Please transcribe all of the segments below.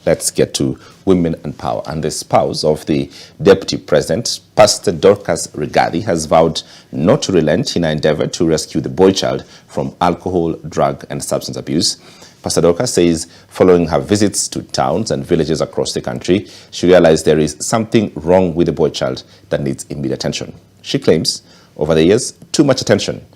Let's get to women and power. And the spouse of the Deputy President, Pastor Dorcas Rigathi, has vowed not to relent in her endeavor to rescue the boy child from alcohol, drug and substance abuse. Pastor Dorcas says following her visits to towns and villages across the country, she realized there is something wrong with the boy child that needs immediate attention. She claims over the years, too much attention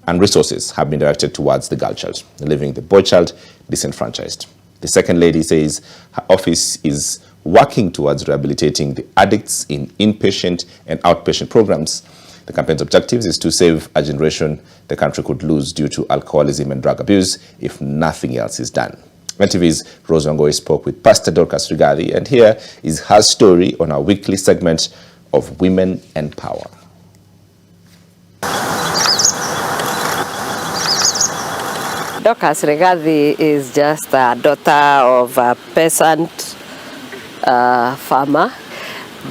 and resources have been directed towards the girl child, leaving the boy child disenfranchised. The second lady says her office is working towards rehabilitating the addicts in inpatient and outpatient programs. The campaign's objectives is to save a generation the country could lose due to alcoholism and drug abuse if nothing else is done. NTV's Rose Wangoi spoke with Pastor Dorcas Rigathi, and here is her story on our weekly segment of Women and Power. Dorcas Rigathi is just a daughter of a peasant farmer,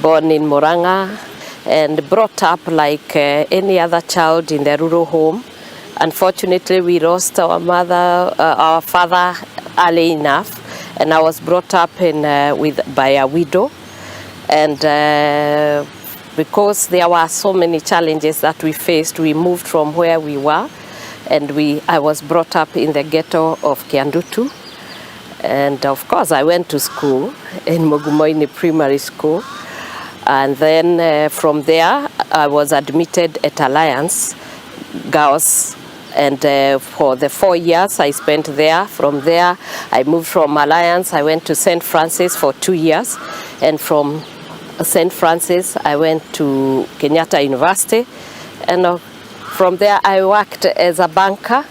born in Murang'a and brought up like any other child in the rural home. Unfortunately, we lost our father early enough, and I was brought up by a widow. And because there were so many challenges that we faced, we moved from where we were. And I was brought up in the ghetto of Kiandutu. And of course, I went to school in Mugumoini Primary School. And then from there, I was admitted at Alliance Girls. And for the 4 years I spent there. From there, I moved from Alliance. I went to St. Francis for 2 years. And from St. Francis, I went to Kenyatta University. And from there, I worked as a banker.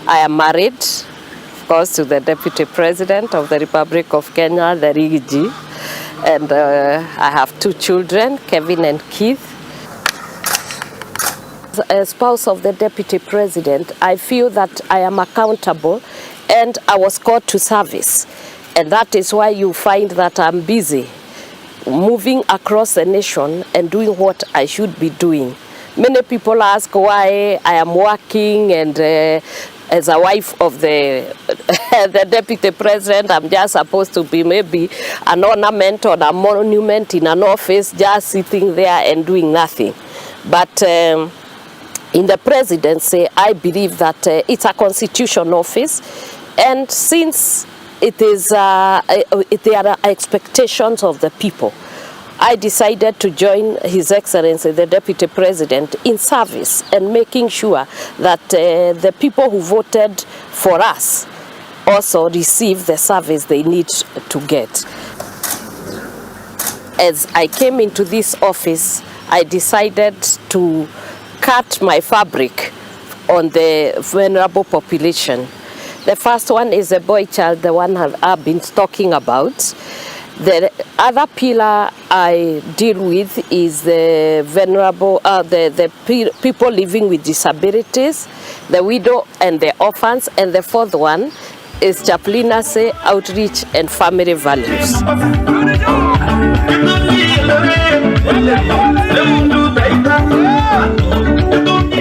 I am married, of course, to the Deputy President of the Republic of Kenya, the Rigiji. And I have 2 children, Kevin and Keith. As spouse of the Deputy President, I feel that I am accountable and I was called to service. And that is why you find that I'm busy moving across the nation and doing what I should be doing. Many people ask why I am working, and as a wife of the Deputy President, I'm just supposed to be maybe an ornament or a monument in an office, just sitting there and doing nothing. But in the presidency, I believe that it's a constitutional office, and since it is, there are expectations of the people, I decided to join His Excellency, the Deputy President, in service and making sure that the people who voted for us also receive the service they need to get. As I came into this office, I decided to cut my fabric on the vulnerable population. The first one is the boy child, the one I've been talking about. The other pillar I deal with is the vulnerable, the people living with disabilities, the widow and the orphans, and the fourth one is chaplaincy, outreach and family values.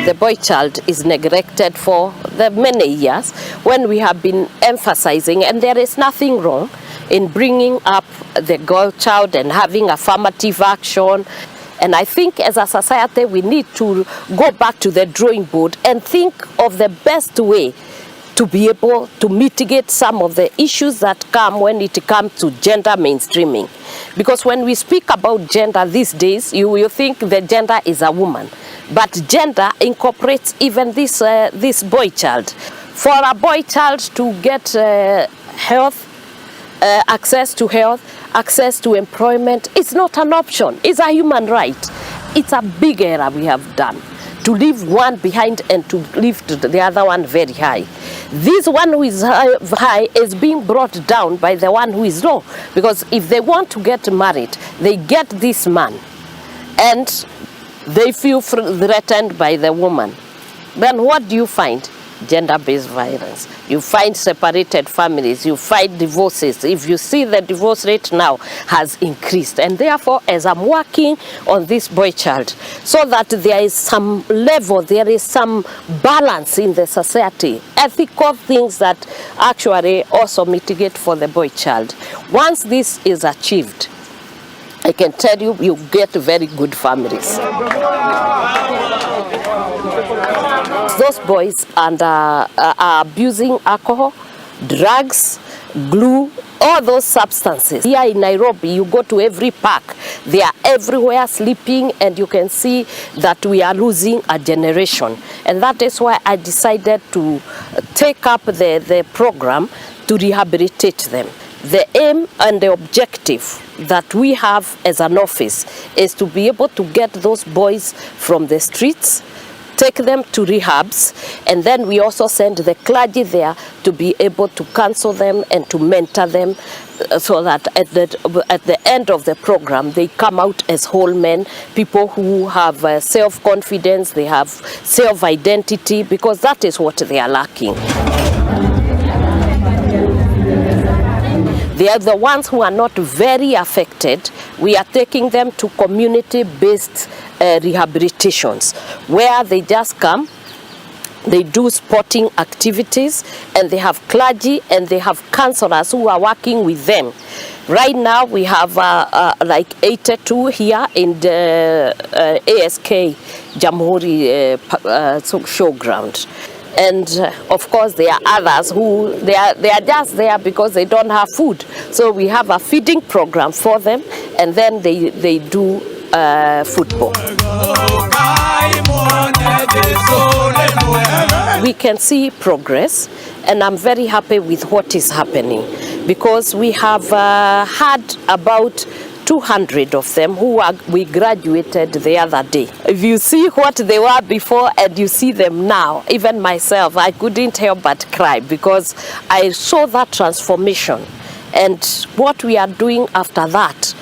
The boy child is neglected for the many years when we have been emphasizing, and there is nothing wrong in bringing up the girl child and having affirmative action. And I think as a society we need to go back to the drawing board and think of the best way to be able to mitigate some of the issues that come when it comes to gender mainstreaming. Because when we speak about gender these days, you will think the gender is a woman. But gender incorporates even this boy child. For a boy child to get health, access to health, access to employment, it's not an option. It's a human right. It's a big error we have done, to leave one behind and to lift the other one very high. This one who is high is being brought down by the one who is low. Because if they want to get married, they get this man and they feel threatened by the woman. Then what do you find? gender-based violence. You find separated families, you find divorces. If you see the divorce rate now has increased, and therefore as I'm working on this boy child, so that there is some level, there is some balance in the society, ethical things that actually also mitigate for the boy child. Once this is achieved, I can tell you, you get very good families. Those boys are abusing alcohol, drugs, glue, all those substances. Here in Nairobi, you go to every park, they are everywhere sleeping, and you can see that we are losing a generation. And that is why I decided to take up the program to rehabilitate them. The aim and the objective that we have as an office is to be able to get those boys from the streets, take them to rehabs, and then we also send the clergy there to be able to counsel them and to mentor them, so that at the end of the program they come out as whole men, people who have self-confidence, they have self-identity, because that is what they are lacking. They are the ones who are not very affected. We are taking them to community-based rehabilitations, where they just come, they do sporting activities, and they have clergy and they have counselors who are working with them. Right now we have like 82 here in the ASK Jamhuri showground. And of course there are others who they are just there because they don't have food. So we have a feeding program for them, and then they do football. We can see progress, and I'm very happy with what is happening, because we have had about 200 of them we graduated the other day. If you see what they were before and you see them now, even myself, I couldn't help but cry, because I saw that transformation. And what we are doing after that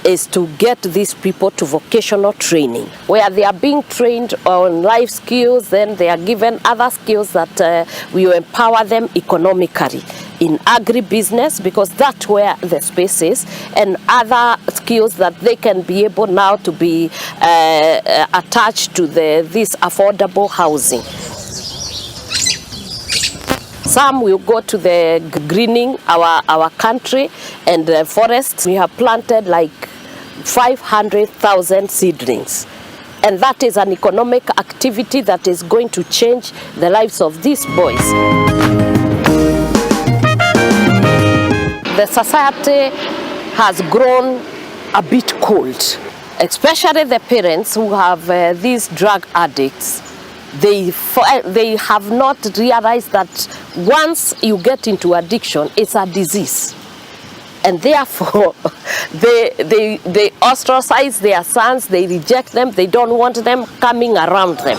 is to get these people to vocational training, where they are being trained on life skills, then they are given other skills that will empower them economically in agribusiness, because that's where the space is, and other skills that they can be able now to be attached to this affordable housing. Some will go to the greening our country and the forests. We have planted like 500,000 seedlings. And that is an economic activity that is going to change the lives of these boys. The society has grown a bit cold, especially the parents who have these drug addicts. They have not realized that once you get into addiction, it's a disease. And therefore, they ostracize their sons, they reject them, they don't want them coming around them.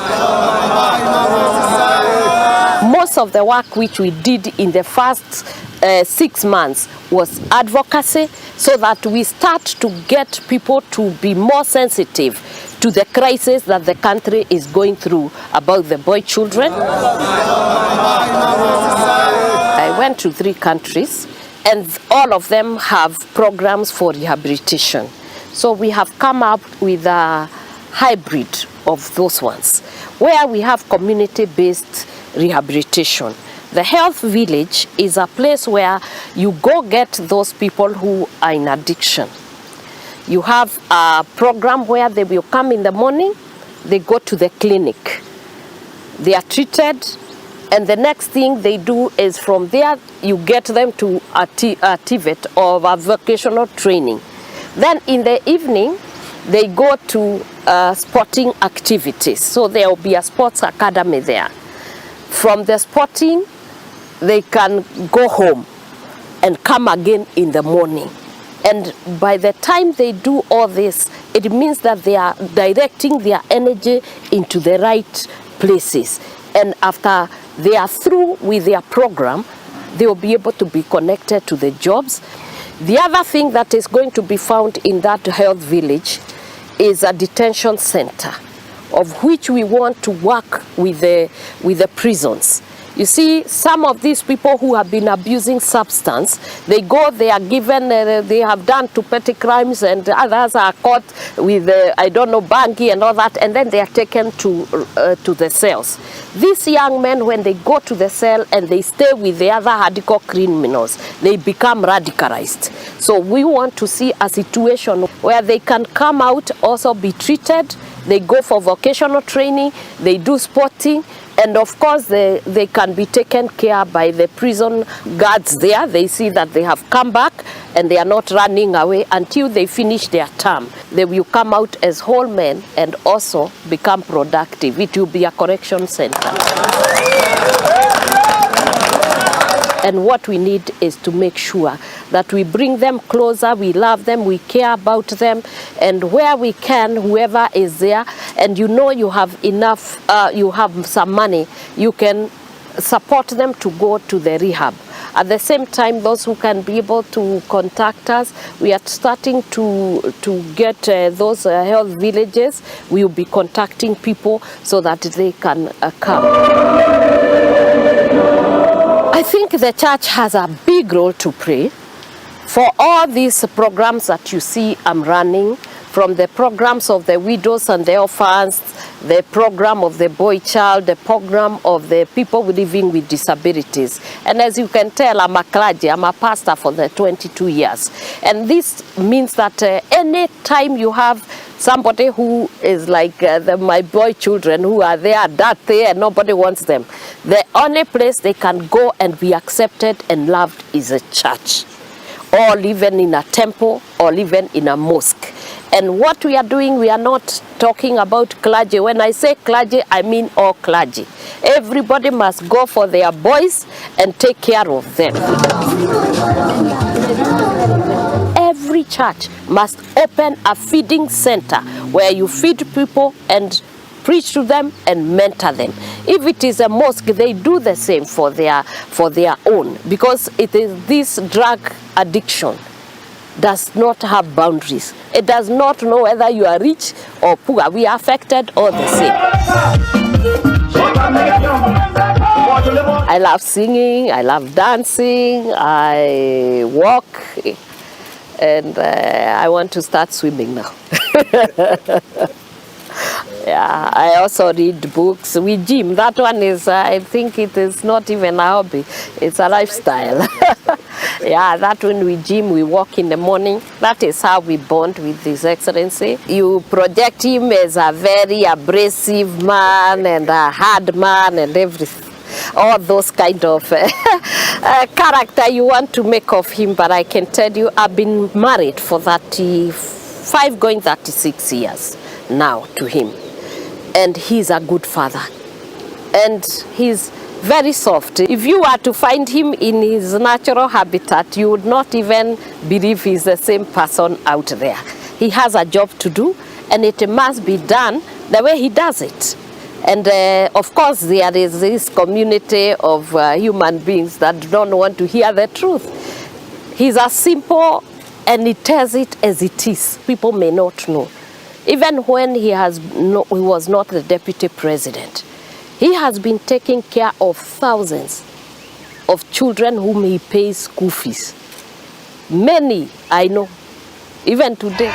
Most of the work which we did in the first 6 months was advocacy, so that we start to get people to be more sensitive to the crisis that the country is going through about the boy children. I went to 3 countries, and all of them have programs for rehabilitation. So we have come up with a hybrid of those ones, where we have community-based rehabilitation. The health village is a place where you go get those people who are in addiction. You have a program where they will come in the morning, they go to the clinic, they are treated, and the next thing they do is from there you get them to activate or a vocational training. Then in the evening they go to sporting activities, so there will be a sports academy there. From the sporting they can go home and come again in the morning. And by the time they do all this, it means that they are directing their energy into the right places. And after they are through with their program, they will be able to be connected to the jobs. The other thing that is going to be found in that health village is a detention center, of which we want to work with the prisons. You see, some of these people who have been abusing substance, they go, they are given, they have done two petty crimes, and others are caught with, I don't know, bangi and all that, and then they are taken to the cells. These young men, when they go to the cell and they stay with the other hardcore criminals, they become radicalized. So we want to see a situation where they can come out, also be treated, they go for vocational training, they do sporting, and of course they can be taken care by the prison guards there. They see that they have come back and they are not running away until they finish their term. They will come out as whole men and also become productive. It will be a correction center. And what we need is to make sure that we bring them closer, we love them, we care about them, and where we can, whoever is there, and you know you have enough, you have some money, you can support them to go to the rehab. At the same time, those who can be able to contact us, we are starting to get those health villages. We will be contacting people so that they can come. I think the church has a big role to play for all these programs that you see I'm running, from the programs of the widows and the orphans, the program of the Boychild, the program of the people living with disabilities. And as you can tell, I'm a clergy, I'm a pastor for the 22 years. And this means that any time you have somebody who is like my boy children who are there, dirty, and nobody wants them, the only place they can go and be accepted and loved is a church, or even in a temple, or even in a mosque. And what we are doing, we are not talking about clergy. When I say clergy, I mean all clergy. Everybody must go for their boys and take care of them. Every church must open a feeding center where you feed people and preach to them and mentor them. If it is a mosque, they do the same for their own, because it is this drug addiction does not have boundaries. It does not know whether you are rich or poor. We are affected all the same. I love singing, I love dancing, I walk, and I want to start swimming now. Yeah, I also read books. We gym. That one is, I think it is not even a hobby. It's a lifestyle. Yeah, that when we gym, we walk in the morning. That is how we bond with His Excellency. You project him as a very abrasive man and a hard man and everything. All those kind of character you want to make of him. But I can tell you, I've been married for 35, going 36 years now to him. And he's a good father. And he's very soft. If you were to find him in his natural habitat, you would not even believe he's the same person out there. He has a job to do, and it must be done the way he does it. And of course, there is this community of human beings that don't want to hear the truth. He's as simple, and he tells it as it is. People may not know. Even when he was not the deputy president, he has been taking care of thousands of children whom he pays school fees. Many, I know, even today.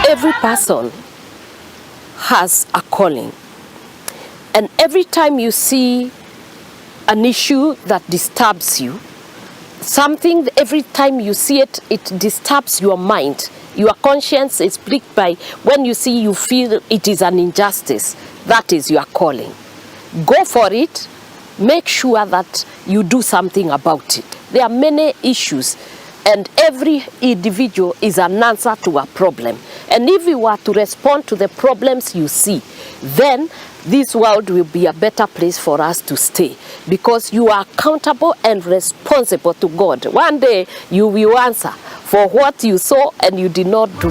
Every person has a calling. And every time you see an issue that disturbs you, something, every time you see it, it disturbs your mind. Your conscience is pricked by, when you see, you feel it is an injustice. That is your calling. Go for it. Make sure that you do something about it. There are many issues, and every individual is an answer to a problem. And if you are to respond to the problems you see, then this world will be a better place for us to stay, because you are accountable and responsible to God. One day you will answer for what you saw and you did not do.